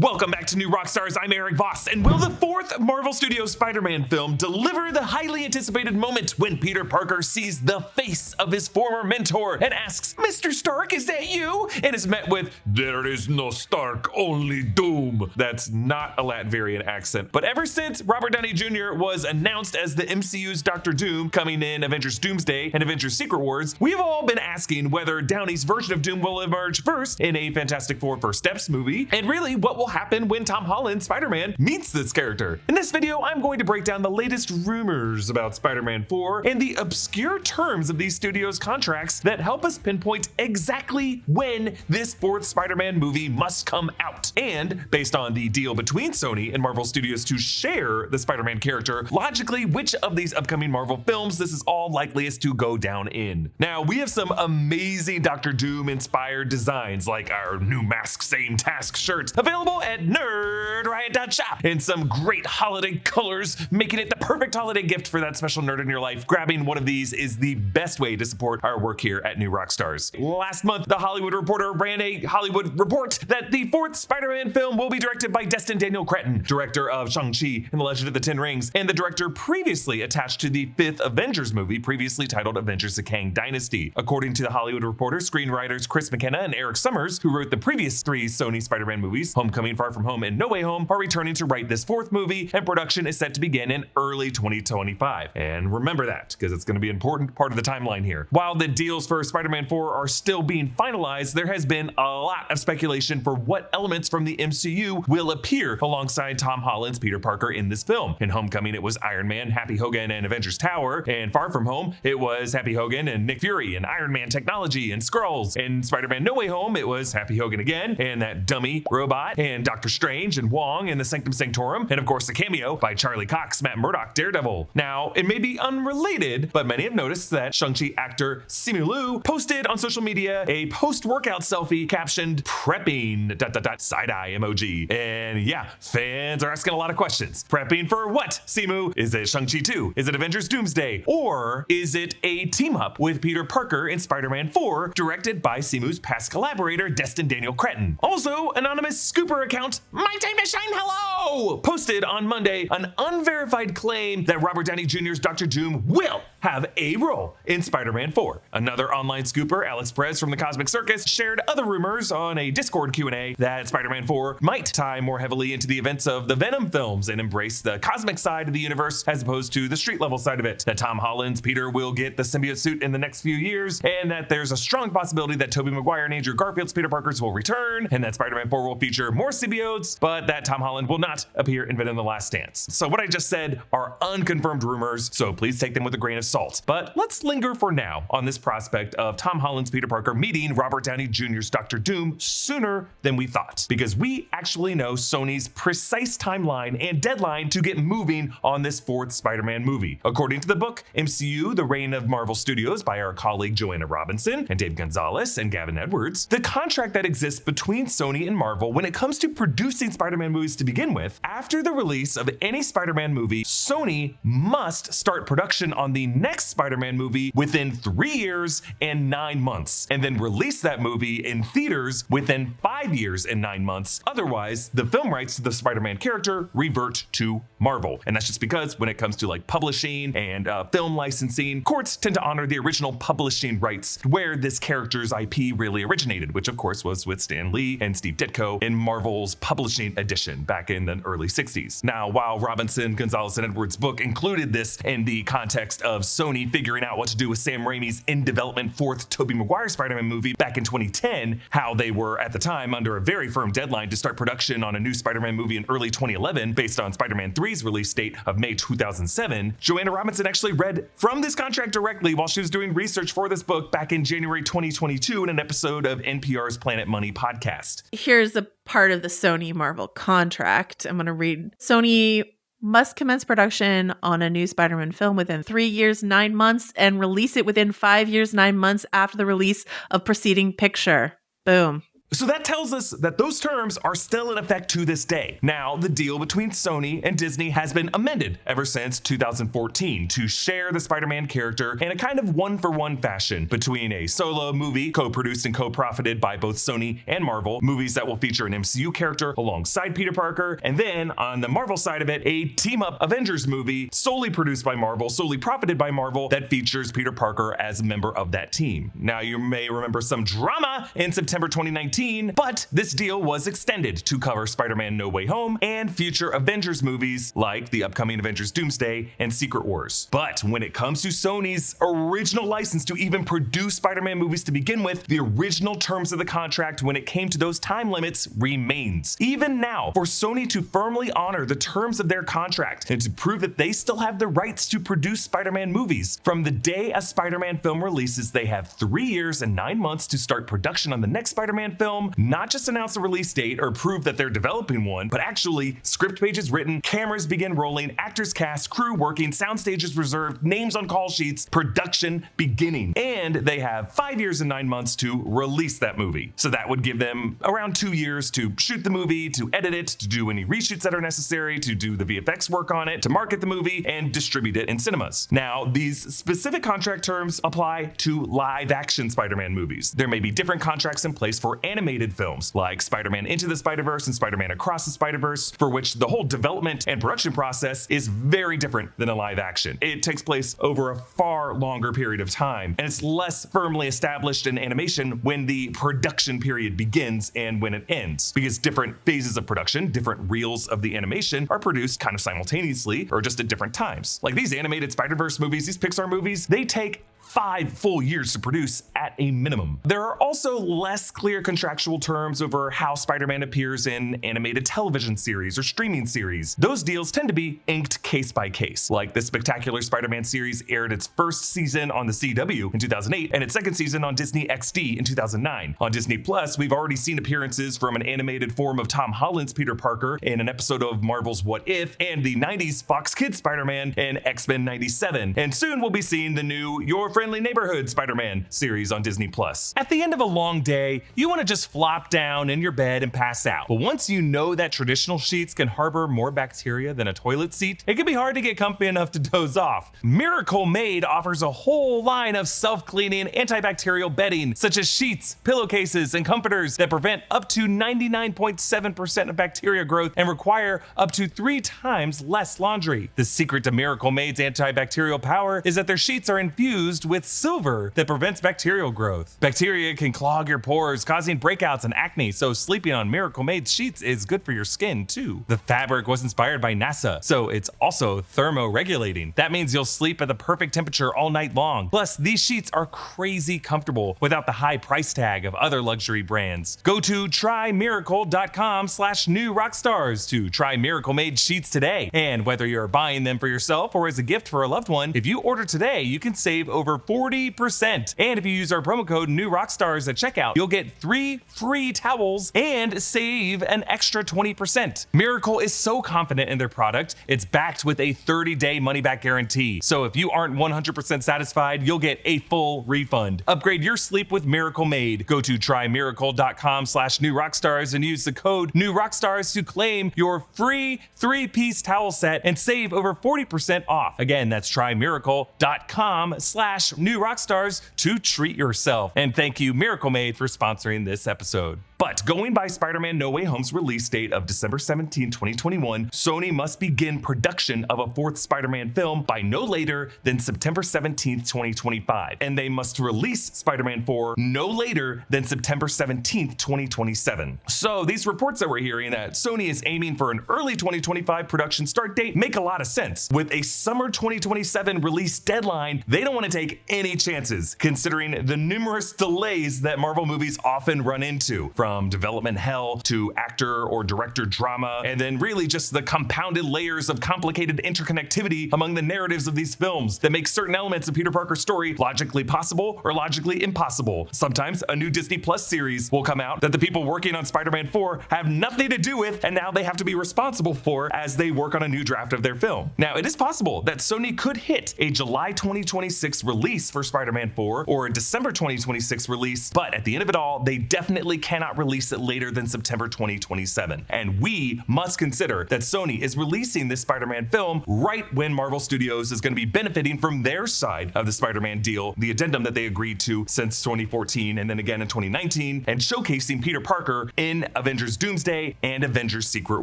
Welcome back to New Rockstars. I'm Erik Voss, and will the fourth Marvel Studios Spider-Man film deliver the highly anticipated moment when Peter Parker sees the face of his former mentor and asks, "Mr. Stark, is that you?" and is met with, "There is no Stark, only Doom." That's not a Latvian accent. But ever since Robert Downey Jr. was announced as the MCU's Dr. Doom coming in Avengers Doomsday and Avengers Secret Wars, we've all been asking whether Downey's version of Doom will emerge first in a Fantastic Four First Steps movie, and really what will happen when Tom Holland's Spider-Man meets this character. In this video, I'm going to break down the latest rumors about Spider-Man 4 and the obscure terms of these studios' contracts that help us pinpoint exactly when this fourth Spider-Man movie must come out. And based on the deal between Sony and Marvel Studios to share the Spider-Man character, logically, which of these upcoming Marvel films this is all likeliest to go down in. Now, we have some amazing Dr. Doom-inspired designs, like our new Mask Same Task shirt, available at nerdriot.shop, and some great holiday colors, making it the perfect holiday gift for that special nerd in your life. Grabbing one of these is the best way to support our work here at New Rockstars. Last month, The Hollywood Reporter ran a Hollywood report that the fourth Spider-Man film will be directed by Destin Daniel Cretton, director of Shang-Chi and the Legend of the Ten Rings, and the director previously attached to the fifth Avengers movie, previously titled Avengers: The Kang Dynasty. According to The Hollywood Reporter, screenwriters Chris McKenna and Eric Summers, who wrote the previous three Sony Spider-Man movies, Homecoming, Far From Home, and No Way Home, are returning to write this fourth movie, and production is set to begin in early 2025. And remember that, because it's going to be an important part of the timeline here. While the deals for Spider-Man 4 are still being finalized, there has been a lot of speculation for what elements from the MCU will appear alongside Tom Holland's Peter Parker in this film. In Homecoming, it was Iron Man, Happy Hogan, and Avengers Tower, and Far From Home, it was Happy Hogan and Nick Fury and Iron Man technology and Skrulls. In Spider-Man No Way Home, it was Happy Hogan again, and that dummy robot, and Doctor Strange and Wong and the Sanctum Sanctorum, and of course the cameo by Charlie Cox, Matt Murdock, Daredevil. Now, it may be unrelated, but many have noticed that Shang-Chi actor Simu Liu posted on social media a post-workout selfie captioned "prepping ... side-eye emoji." And yeah, fans are asking a lot of questions. Prepping for what, Simu? Is it Shang-Chi 2? Is it Avengers Doomsday? Or is it a team-up with Peter Parker in Spider-Man 4, directed by Simu's past collaborator Destin Daniel Cretton? Also, anonymous scooper account My Time to Shine Hello posted on Monday an unverified claim that Robert Downey Jr.'s Dr. Doom will have a role in Spider-Man 4. Another online scooper, Alex Perez from the Cosmic Circus, shared other rumors on a Discord Q&A that Spider-Man 4 might tie more heavily into the events of the Venom films and embrace the cosmic side of the universe as opposed to the street level side of it. That Tom Holland's Peter will get the symbiote suit in the next few years, and that there's a strong possibility that Tobey Maguire and Andrew Garfield's Peter Parkers will return, and that Spider-Man 4 will feature more symbiotes, but that Tom Holland will not appear in Venom: The Last Dance. So what I just said are unconfirmed rumors, so please take them with a grain of salt. But let's linger for now on this prospect of Tom Holland's Peter Parker meeting Robert Downey Jr.'s Dr. Doom sooner than we thought, because we actually know Sony's precise timeline and deadline to get moving on this fourth Spider-Man movie. According to the book MCU: The Reign of Marvel Studios by our colleague Joanna Robinson and Dave Gonzalez and Gavin Edwards, the contract that exists between Sony and Marvel when it comes to producing Spider-Man movies to begin with, after the release of any Spider-Man movie, Sony must start production on the next Spider-Man movie within 3 years and 9 months, and then release that movie in theaters within 5 years and 9 months. Otherwise, the film rights to the Spider-Man character revert to Marvel. And that's just because when it comes to like publishing and film licensing, courts tend to honor the original publishing rights where this character's IP really originated, which of course was with Stan Lee and Steve Ditko in Marvel's publishing edition back in the early 60s. Now, while Robinson, Gonzalez, and Edwards' book included this in the context of Sony figuring out what to do with Sam Raimi's in-development fourth Tobey Maguire Spider-Man movie back in 2010, how they were at the time under a very firm deadline to start production on a new Spider-Man movie in early 2011 based on Spider-Man 3's release date of May 2007, Joanna Robinson actually read from this contract directly while she was doing research for this book back in January 2022 in an episode of NPR's Planet Money podcast. Here's a part of the Sony Marvel contract. I'm going to read. Sony must commence production on a new Spider-Man film within 3 years, 9 months, and release it within 5 years, 9 months after the release of preceding picture. Boom. So that tells us that those terms are still in effect to this day. Now, the deal between Sony and Disney has been amended ever since 2014 to share the Spider-Man character in a kind of one-for-one fashion between a solo movie co-produced and co-profited by both Sony and Marvel, movies that will feature an MCU character alongside Peter Parker, and then on the Marvel side of it, a team-up Avengers movie solely produced by Marvel, solely profited by Marvel, that features Peter Parker as a member of that team. Now, you may remember some drama in September 2019, but this deal was extended to cover Spider-Man No Way Home and future Avengers movies like the upcoming Avengers Doomsday and Secret Wars. But when it comes to Sony's original license to even produce Spider-Man movies to begin with, the original terms of the contract when it came to those time limits remains. Even now, for Sony to firmly honor the terms of their contract and to prove that they still have the rights to produce Spider-Man movies, from the day a Spider-Man film releases, they have 3 years and 9 months to start production on the next Spider-Man film, not just announce a release date or prove that they're developing one, but actually script pages written, cameras begin rolling, actors cast, crew working, sound stages reserved, names on call sheets, production beginning. And they have 5 years and 9 months to release that movie. So that would give them around 2 years to shoot the movie, to edit it, to do any reshoots that are necessary, to do the VFX work on it, to market the movie, and distribute it in cinemas. Now, these specific contract terms apply to live action Spider-Man movies. There may be different contracts in place for animated films, like Spider-Man Into the Spider-Verse and Spider-Man Across the Spider-Verse, for which the whole development and production process is very different than a live action. It takes place over a far longer period of time, and it's less firmly established in animation when the production period begins and when it ends, because different phases of production, different reels of the animation are produced kind of simultaneously or just at different times. Like these animated Spider-Verse movies, these Pixar movies, they take 5 full years to produce at a minimum. There are also less clear contractual terms over how Spider-Man appears in animated television series or streaming series. Those deals tend to be inked case by case. Like the Spectacular Spider-Man series aired its first season on the CW in 2008 and its second season on Disney XD in 2009. On Disney Plus, we've already seen appearances from an animated form of Tom Holland's Peter Parker in an episode of Marvel's What If and the 90s Fox Kids Spider-Man in X-Men 97. And soon we'll be seeing the new Your Friendly Neighborhood Spider-Man series on Disney Plus. At the end of a long day, you want to just flop down in your bed and pass out. But once you know that traditional sheets can harbor more bacteria than a toilet seat, it can be hard to get comfy enough to doze off. Miracle Made offers a whole line of self-cleaning antibacterial bedding, such as sheets, pillowcases, and comforters that prevent up to 99.7% of bacteria growth and require up to 3 times less laundry. The secret to Miracle Made's antibacterial power is that their sheets are infused with silver that prevents bacterial growth. Bacteria can clog your pores, causing breakouts and acne, so sleeping on Miracle Made sheets is good for your skin too. The fabric was inspired by NASA, so it's also thermoregulating. That means you'll sleep at the perfect temperature all night long. Plus, these sheets are crazy comfortable without the high price tag of other luxury brands. Go to trymiracle.com/new rockstars to try Miracle Made sheets today. And whether you're buying them for yourself or as a gift for a loved one, if you order today, you can save over 40%. And if you use our promo code New Rockstars at checkout, you'll get 3 free towels and save an extra 20%. Miracle is so confident in their product, it's backed with a 30-day money-back guarantee. So if you aren't 100% satisfied, you'll get a full refund. Upgrade your sleep with Miracle Made. Go to trymiracle.com/new rockstars and use the code New Rockstars to claim your free 3-piece towel set and save over 40% off. Again, that's trymiracle.com/new rockstars to treat yourself. And thank you, Miracle Made, for sponsoring this episode. But going by Spider-Man No Way Home's release date of December 17, 2021, Sony must begin production of a 4th Spider-Man film by no later than September 17, 2025. And they must release Spider-Man 4 no later than September 17, 2027. So these reports that we're hearing that Sony is aiming for an early 2025 production start date make a lot of sense. With a summer 2027 release deadline, they don't want to take any chances, considering the numerous delays that Marvel movies often run into, from development hell to actor or director drama, and then really just the compounded layers of complicated interconnectivity among the narratives of these films that make certain elements of Peter Parker's story logically possible or logically impossible. Sometimes a new Disney Plus series will come out that the people working on Spider-Man 4 have nothing to do with, and now they have to be responsible for as they work on a new draft of their film. Now, it is possible that Sony could hit a July 2026 release release for Spider-Man 4 or a December 2026 release, but at the end of it all, they definitely cannot release it later than September 2027. And we must consider that Sony is releasing this Spider-Man film right when Marvel Studios is going to be benefiting from their side of the Spider-Man deal, the addendum that they agreed to since 2014 and then again in 2019, and showcasing Peter Parker in Avengers Doomsday and Avengers Secret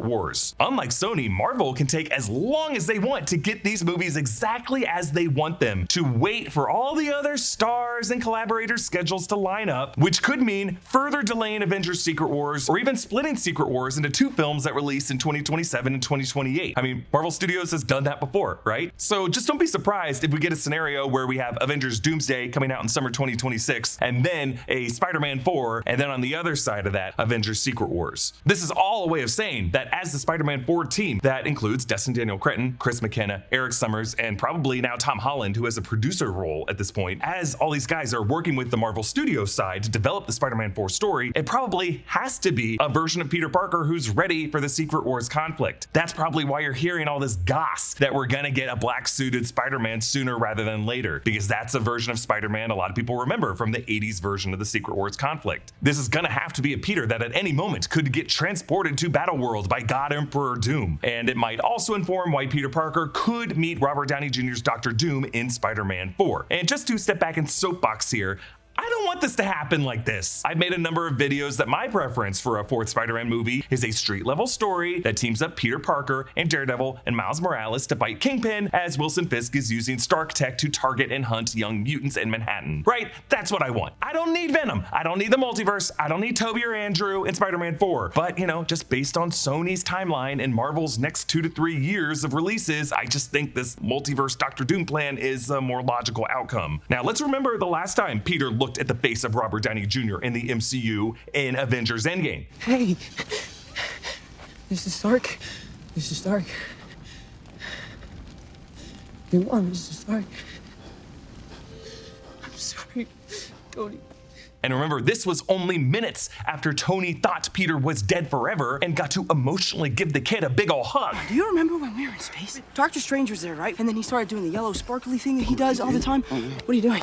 Wars. Unlike Sony, Marvel can take as long as they want to get these movies exactly as they want them, to wait for all the other stars and collaborators' schedules to line up, which could mean further delaying Avengers Secret Wars or even splitting Secret Wars into two films that release in 2027 and 2028. I mean, Marvel Studios has done that before, right? So just don't be surprised if we get a scenario where we have Avengers Doomsday coming out in summer 2026 and then a Spider-Man 4, and then on the other side of that, Avengers Secret Wars. This is all a way of saying that as the Spider-Man 4 team that includes Destin Daniel Cretton, Chris McKenna, Eric Summers, and probably now Tom Holland, who has a producer role at this point, as all these guys are working with the Marvel Studios side to develop the Spider-Man 4 story, it probably has to be a version of Peter Parker who's ready for the Secret Wars conflict. That's probably why you're hearing all this goss that we're gonna get a black suited Spider-Man sooner rather than later, because that's a version of Spider-Man a lot of people remember from the 80s version of the Secret Wars conflict. This is gonna have to be a Peter that at any moment could get transported to Battleworld by God Emperor Doom, and it might also inform why Peter Parker could meet Robert Downey Jr.'s Dr. Doom in Spider-Man 4. And just to step back in soapbox here, I don't want this to happen like this. I've made a number of videos that my preference for a fourth Spider-Man movie is a street level story that teams up Peter Parker and Daredevil and Miles Morales to fight Kingpin as Wilson Fisk is using Stark tech to target and hunt young mutants in Manhattan. Right? That's what I want. I don't need Venom. I don't need the multiverse. I don't need Tobey or Andrew in Spider-Man 4. But, you know, just based on Sony's timeline and Marvel's next 2 to 3 years of releases, I just think this multiverse Dr. Doom plan is a more logical outcome. Now, let's remember the last time Peter looked at the face of Robert Downey Jr. in the MCU in Avengers Endgame. Hey, Mrs. Stark. Mrs. Stark. You are Mrs. Stark. I'm sorry, Tony. And remember, this was only minutes after Tony thought Peter was dead forever and got to emotionally give the kid a big ol' hug. Do you remember when we were in space? Doctor Strange was there, right? And then he started doing the yellow sparkly thing that he does all the time. What are you doing?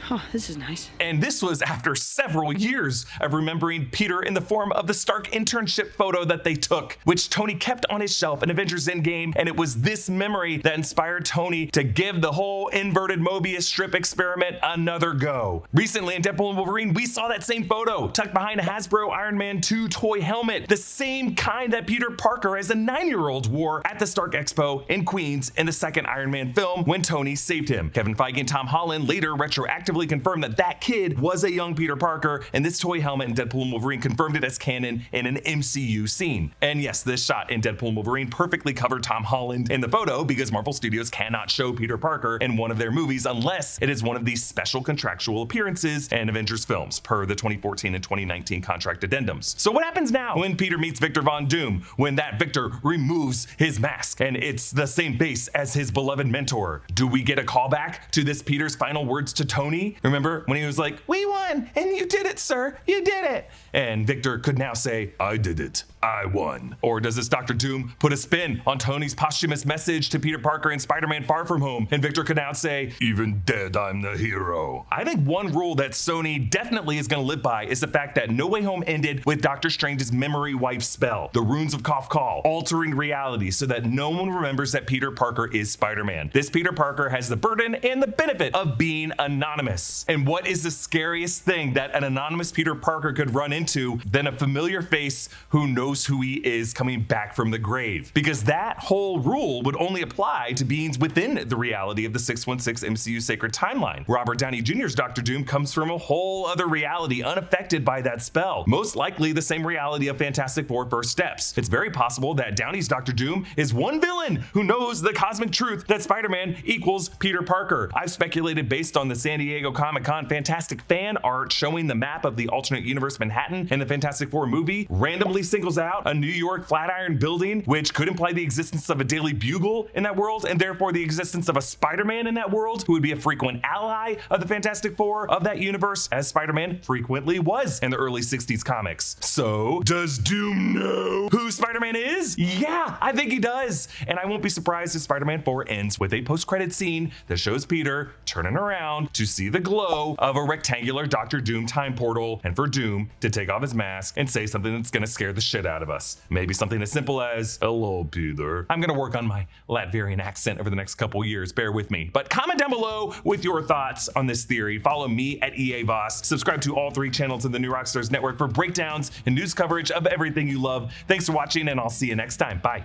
Oh, this is nice. And this was after several years of remembering Peter in the form of the Stark internship photo that they took, which Tony kept on his shelf in Avengers Endgame, and it was this memory that inspired Tony to give the whole inverted Mobius strip experiment another go. Recently in Deadpool and Wolverine, we saw that same photo tucked behind a Hasbro Iron Man 2 toy helmet, the same kind that Peter Parker as a 9-year-old wore at the Stark Expo in Queens in the second Iron Man film when Tony saved him. Kevin Feige and Tom Holland later retroactively confirmed that that kid was a young Peter Parker, and this toy helmet in Deadpool and Wolverine confirmed it as canon in an MCU scene. And yes, this shot in Deadpool and Wolverine perfectly covered Tom Holland in the photo because Marvel Studios cannot show Peter Parker in one of their movies unless it is one of these special contractual appearances in Avengers films per the 2014 and 2019 contract addendums. So what happens now when Peter meets Victor Von Doom, when that Victor removes his mask and it's the same face as his beloved mentor? Do we get a callback to this Peter's final words to Tony? Remember when he was like, "We won, and you did it, sir, you did it." And Victor could now say, "I did it, I won." Or does this Dr. Doom put a spin on Tony's posthumous message to Peter Parker in Spider-Man Far From Home, and Victor could now say, "Even dead, I'm the hero"? I think one rule that Sony definitely is going to live by is the fact that No Way Home ended with Doctor Strange's memory wipe spell, the runes of Kof Kal, altering reality so that no one remembers that Peter Parker is Spider-Man. This Peter Parker has the burden and the benefit of being anonymous. And what is the scariest thing that an anonymous Peter Parker could run into than a familiar face who knows who he is coming back from the grave? Because that whole rule would only apply to beings within the reality of the 616 MCU sacred timeline. Robert Downey Jr.'s Dr. Doom comes from a whole other reality unaffected by that spell, most likely the same reality of Fantastic Four First Steps. It's very possible that Downey's Dr. Doom is one villain who knows the cosmic truth that Spider-Man equals Peter Parker. I've speculated based on the San Diego Comic-Con fantastic fan art showing the map of the alternate universe Manhattan in the Fantastic Four movie randomly singles rules out a New York Flatiron building, which could imply the existence of a Daily Bugle in that world, and therefore the existence of a Spider-Man in that world, who would be a frequent ally of the Fantastic Four of that universe, as Spider-Man frequently was in the early 60s comics. So, does Doom know who Spider-Man is? Yeah, I think he does. And I won't be surprised if Spider-Man 4 ends with a post-credit scene that shows Peter turning around to see the glow of a rectangular Dr. Doom time portal, and for Doom to take off his mask and say something that's gonna scare the shit out of us. Maybe something as simple as, "Hello, Peter." I'm gonna work on my Latvian accent over the next couple years, bear with me. But comment down below with your thoughts on this theory. Follow me at EA Voss. Subscribe to all 3 channels in the New Rockstars network for breakdowns and news coverage of everything you love. Thanks for watching, and I'll see you next time. Bye.